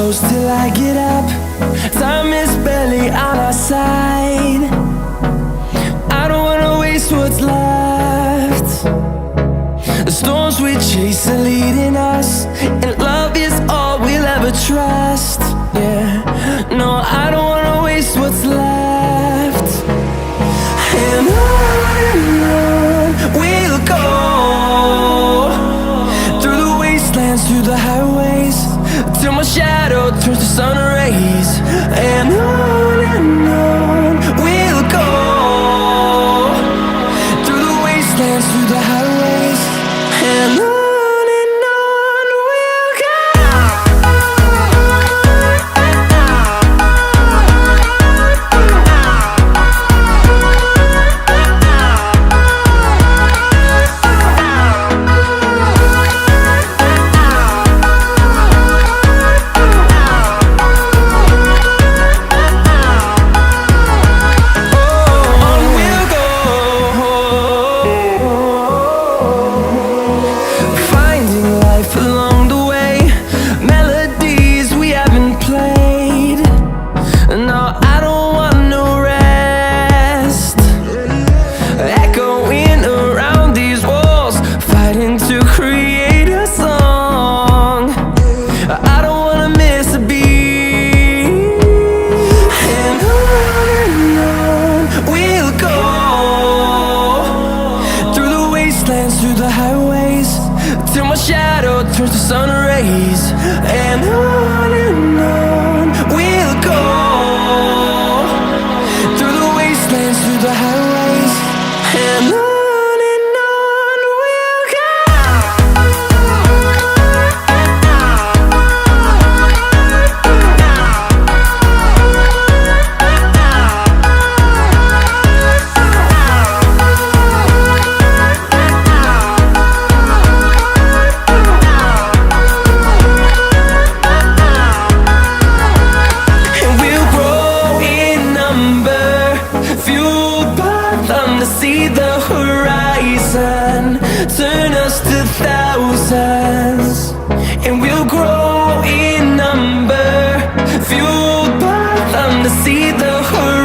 close till I get up. Time is barely on our side. I don't wanna waste what's left. The storms we chase are leading us, and love is all we'll ever trust. Yeah, no, I don't wanna waste what's left. And on we'll go, through the wastelands, through the highways, till my shadow turns to sun rays. And on we'll go, through the wastelands, through the highways, and on we'll go. Through the highways, till my shadow turns to sun rays. And on we'll go, through the wastelands, through the highways, and on we'll go. See the horizon turn us to thousands, and we'll grow in number, fueled by them to see the horizon.